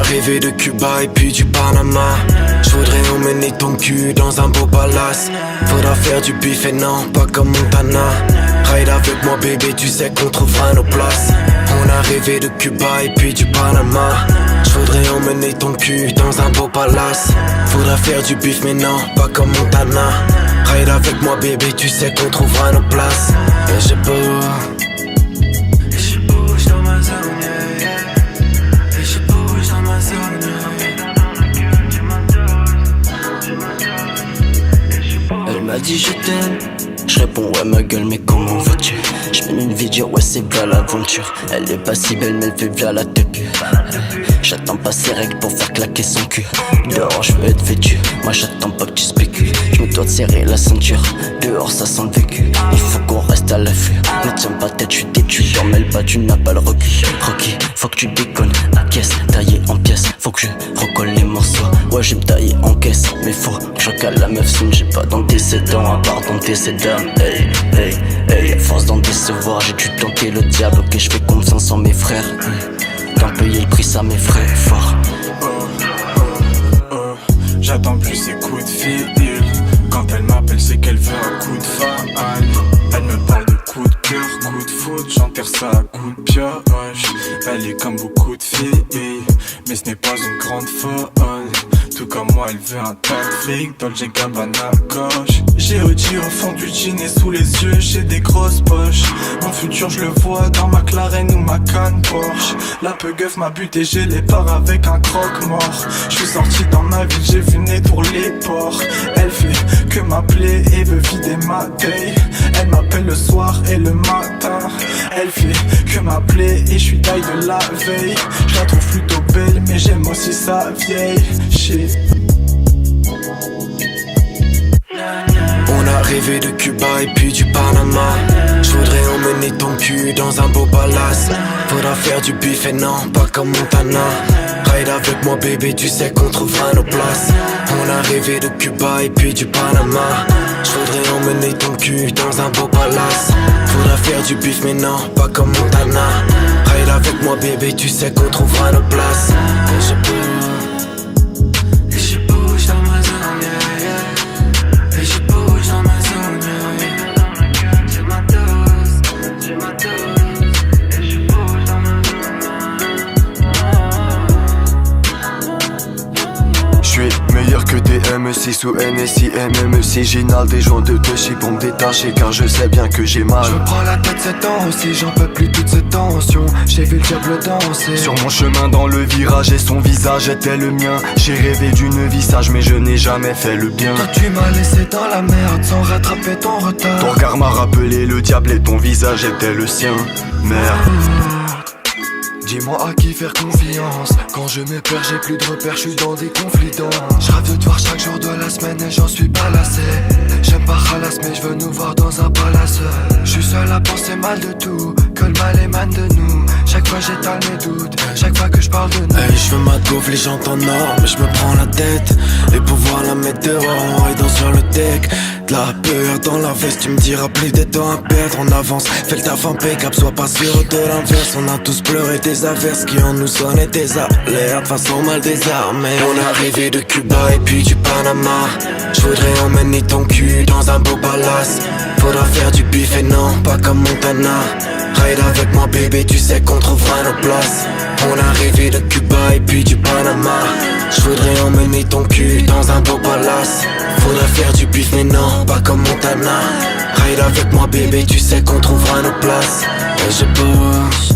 rêvé de Cuba et puis du Panama. J'voudrais emmener ton cul dans un beau palace. Faudra faire du bif et non, pas comme Montana. Ride avec moi bébé, tu sais qu'on trouvera nos places. On a rêvé de Cuba et puis du Panama. J'voudrais emmener ton cul dans un beau palace. Faudra faire du bif mais non, pas comme Montana. Ride avec moi bébé, tu sais qu'on trouvera nos places. Et je bouge dans ma zone, yeah, yeah. Et je bouge dans ma zone, yeah. Elle m'a dit je t'aime. Je réponds ouais ma gueule mais comment vas-tu? Je mène une vie dure, ouais c'est bien l'aventure. Elle est pas si belle mais elle fait bien la tepu. J'attends pas ses règles pour faire claquer son cul. Dehors je veux être vêtu, moi j'attends pas que tu spécules. Je me dois de serrer la ceinture, dehors ça sent le vécu. Il faut qu'on reste à l'affût, ne tiens pas tête, je suis têtu. Dormais pas, tu n'as pas le recul. Rocky, faut que tu déconnes, à caisse, taillé en pièces. Faut que je recolle les morceaux, ouais je vais me tailler en caisse. Mais faut que je recale la meuf sinon j'ai pas d'antécédents. À part d'antécédents, hey, hey, hey. Force d'en décevoir, j'ai dû tenter le diable. Ok je fais confiance en mes frères. D'en payer le prix ça m'effraie fort. J'attends plus ses coups de fil. Quand elle m'appelle c'est qu'elle veut un coup de faille. Elle me parle de coup de cœur, coup de foot. J'enterre ça à coup de pioche. Elle est comme beaucoup de filles, mais ce n'est pas une grande folle. Tout comme moi elle veut un tas de fric. Dolce Gabbana gauche. J'ai Audi au fond du jean et sous les yeux j'ai des grosses poches. Mon futur je le vois dans ma McLaren ou ma canne Porsche. La peugeuf m'a buté, j'ai les parts avec un croque-mort. Je suis sorti dans ma ville, j'ai vu naître les porcs. Elle fait que m'appeler et veut vider ma taille. Elle m'appelle le soir et le matin. Elle fait que m'appeler et je suis taille de la veille. Je la trouve plutôt belle mais j'aime aussi sa vieille shit. On a rêvé de Cuba et puis du Panama. J'voudrais emmener ton cul dans un beau palace. Faudra faire du bif et non, pas comme Montana. Ride avec moi bébé, tu sais qu'on trouvera nos places. On a rêvé de Cuba et puis du Panama. J'voudrais emmener ton cul dans un beau palace. Faudra faire du bif mais non, pas comme Montana. Ride avec moi bébé, tu sais qu'on trouvera nos places. Et je bouge dans ma zone, yeah, yeah. Et je bouge dans ma zone, yeah, yeah. J'ai ma dose, j'ai ma dose. Et je bouge dans ma zone. J'suis meilleur que des M6 ou NSI, MMC. J'inhale des joints de touchy pour me détacher car je sais bien que j'ai mal. Je me prends la tête ces temps aussi, j'en peux plus toute cette tension. J'ai vu le diable danser. Sur mon chemin dans le virage et son visage était le mien. J'ai rêvé d'une vie sage mais je n'ai jamais fait le bien. Toi tu m'as laissé dans la merde sans rattraper ton retard. Ton regard m'a rappelé le diable et ton visage était le sien. Merde. Dis-moi à qui faire confiance. Quand je me perds, j'ai plus de repères, je suis dans des confidences. Je rêve de te voir chaque jour de la semaine et j'en suis pas lassé. J'aime pas Khalas mais je veux nous voir dans un palace. Je suis seul à penser mal de tout, que le mal émane de nous. Chaque fois j'étale mes doutes, chaque fois que je parle de nous. Hey, je veux ma gaufre, les gens en or, mais je me prends la tête. Et pouvoir la mettre dehors, et dans sur le deck. De la peur dans la veste, tu me diras plus des temps à perdre. En avance, fais le taf impeccable, sois pas sûr de l'inverse. On a tous pleuré des averses qui en nous sonnaient des alertes. Façon mal désarmés. On a rêvé de Cuba et puis du Panama. J'voudrais emmener ton cul dans un beau palace. Faudra faire du bif et non, pas comme Montana. Ride avec moi bébé, tu sais qu'on trouvera nos places. On a rêvé de Cuba et puis du Panama. J'voudrais emmener ton cul dans un beau palace. Faudra faire du bif mais non, pas comme Montana. Ride avec moi bébé, tu sais qu'on trouvera nos places. Et je bouge